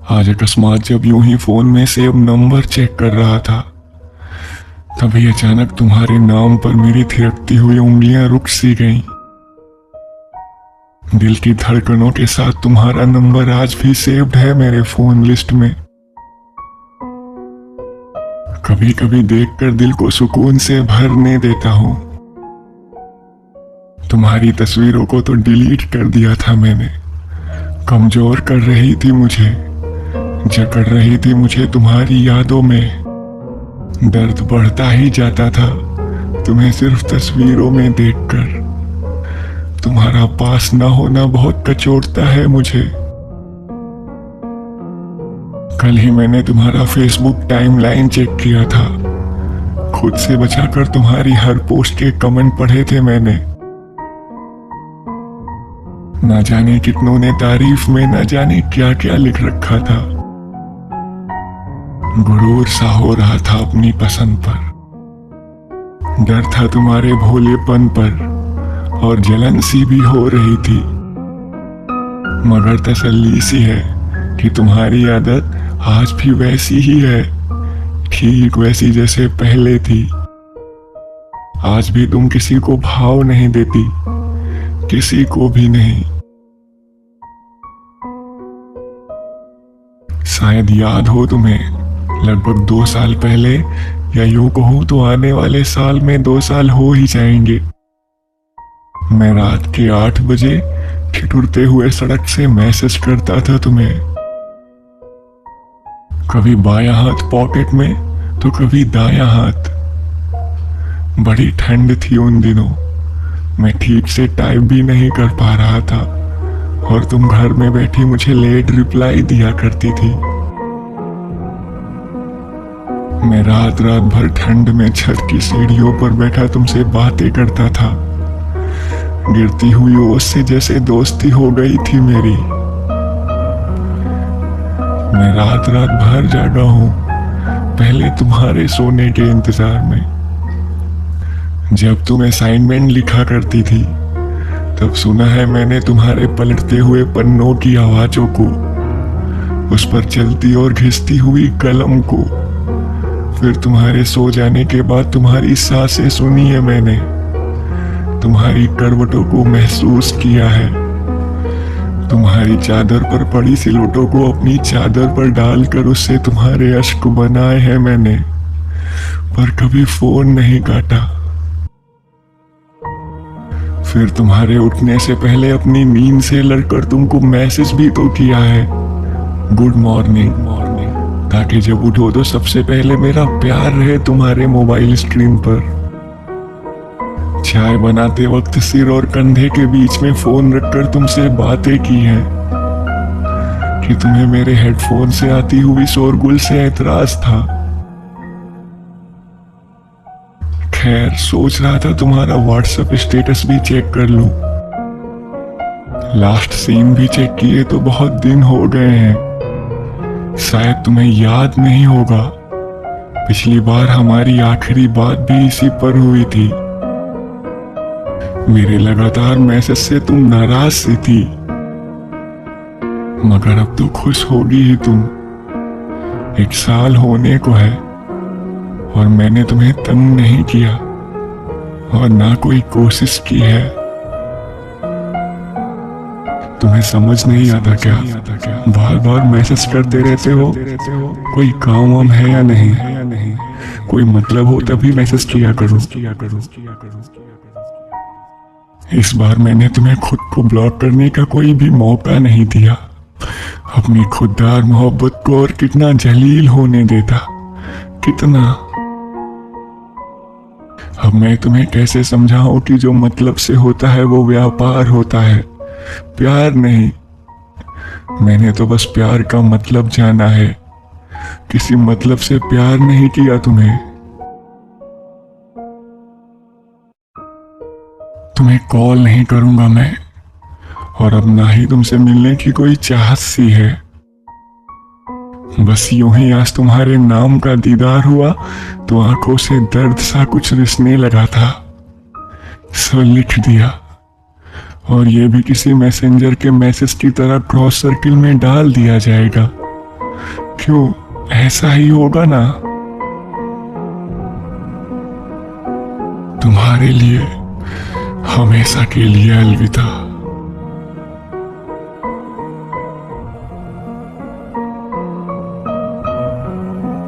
आज अकस्मात जब यूं ही फोन में सेव नंबर चेक कर रहा था, तभी अचानक तुम्हारे नाम पर मेरी थिरकती हुई उंगलियां रुक सी गईं। दिल की धड़कनों के साथ तुम्हारा नंबर आज भी सेव्ड है मेरे फोन लिस्ट में। कभी कभी देखकर दिल को सुकून से भरने देता हूं। तुम्हारी तस्वीरों को तो डिलीट कर दिया था मैंने। कमजोर कर रही थी मुझे, जकड़ रही थी मुझे तुम्हारी यादों में। दर्द बढ़ता ही जाता था तुम्हें सिर्फ तस्वीरों में देखकर। तुम्हारा पास ना होना बहुत कचोटता है मुझे। कल ही मैंने तुम्हारा फेसबुक टाइमलाइन चेक किया था। खुद से बचाकर तुम्हारी हर पोस्ट के कमेंट पढ़े थे मैंने। ना जाने कितनों ने तारीफ में ना जाने क्या क्या लिख रखा था। गुरूर सा हो रहा था अपनी पसंद पर। डर था तुम्हारे भोलेपन पर और जलन सी भी हो रही थी। मगर तसल्ली सी है कि तुम्हारी आदत आज भी वैसी ही है, ठीक वैसी जैसे पहले थी। आज भी तुम किसी को भाव नहीं देती, किसी को भी नहीं। शायद याद हो तुम्हें, लगभग 2 साल पहले, या यूं कहूं तो आने वाले साल में 2 साल हो ही जाएंगे। मैं रात के 8 बजे ठिठुरते हुए सड़क से मैसेज करता था तुम्हें। कभी बायां हाथ पॉकेट में तो कभी दायां हाथ। बड़ी ठंड थी उन दिनों, मैं ठीक से टाइप भी नहीं कर पा रहा था और तुम घर में बैठी मुझे लेट रिप्लाई दिया करती थी। मैं रात रात भर ठंड में छत की सीढ़ियों पर बैठा तुमसे बातें करता था। गिरती हुई ओस से जैसे दोस्ती हो गई थी मेरी। मैं रात रात भर जागा हूं, पहले तुम्हारे सोने के इंतजार में। जब तुम असाइनमेंट लिखा करती थी, तब सुना है मैंने तुम्हारे पलटते हुए पन्नों की आवाजों को, उस पर चलती और घिसती हुई कलम को। फिर तुम्हारे सो जाने के बाद तुम्हारी सांसें सुनी है मैंने, तुम्हारी करवटों को महसूस किया है। तुम्हारी चादर पर पड़ी सिलवटों को अपनी चादर पर डालकर उससे तुम्हारे अश्क बनाए हैं मैंने, पर कभी फोन नहीं काटा। फिर तुम्हारे उठने से पहले अपनी नींद से लड़कर तुमको मैसेज भी तो किया है, गुड मॉर्निंग, ताकि जब उठो तो सबसे पहले मेरा प्यार रहे तुम्हारे मोबाइल स्क्रीन पर। चाय बनाते वक्त सिर और कंधे के बीच में फोन रखकर तुमसे बातें की हैं कि तुम्हें मेरे हेडफोन से आती हुई शोरगुल से ऐतराज था। खैर, सोच रहा था तुम्हारा व्हाट्सएप स्टेटस भी चेक कर लूं। लास्ट सीन भी चेक किए तो बहुत दिन हो गए हैं। शायद तुम्हें याद नहीं होगा, पिछली बार हमारी आखिरी बात भी इसी पर हुई थी। मेरे लगातार मैसेज से तुम नाराज सी थी, मगर अब तो खुश होगी ही तुम। 1 साल होने को है और मैंने तुम्हें तंग नहीं किया और ना कोई कोशिश की है। तुम्हें समझ नहीं आता क्या बार बार मैसेज करते रहते हो? कोई काम वाम है या नहीं? कोई मतलब हो तभी मैसेज किया करो। इस बार मैंने तुम्हें खुद को ब्लॉक करने का कोई भी मौका नहीं दिया। अपनी खुददार मोहब्बत को और कितना जलील होने देता, कितना। अब मैं तुम्हें कैसे समझाऊं कि जो मतलब से होता है वो व्यापार होता है, प्यार नहीं। मैंने तो बस प्यार का मतलब जाना है, किसी मतलब से प्यार नहीं किया तुम्हें। तुम्हें कॉल नहीं करूंगा मैं, और अब ना ही तुमसे मिलने की कोई चाहत सी है। बस यूं ही आज तुम्हारे नाम का दीदार हुआ तो आंखों से दर्द सा कुछ रिसने लगा था, सो लिख दिया। और ये भी किसी मैसेंजर के मैसेज की तरह क्रॉस सर्किल में डाल दिया जाएगा। क्यों, ऐसा ही होगा ना? तुम्हारे लिए हमेशा के लिए अलविदा।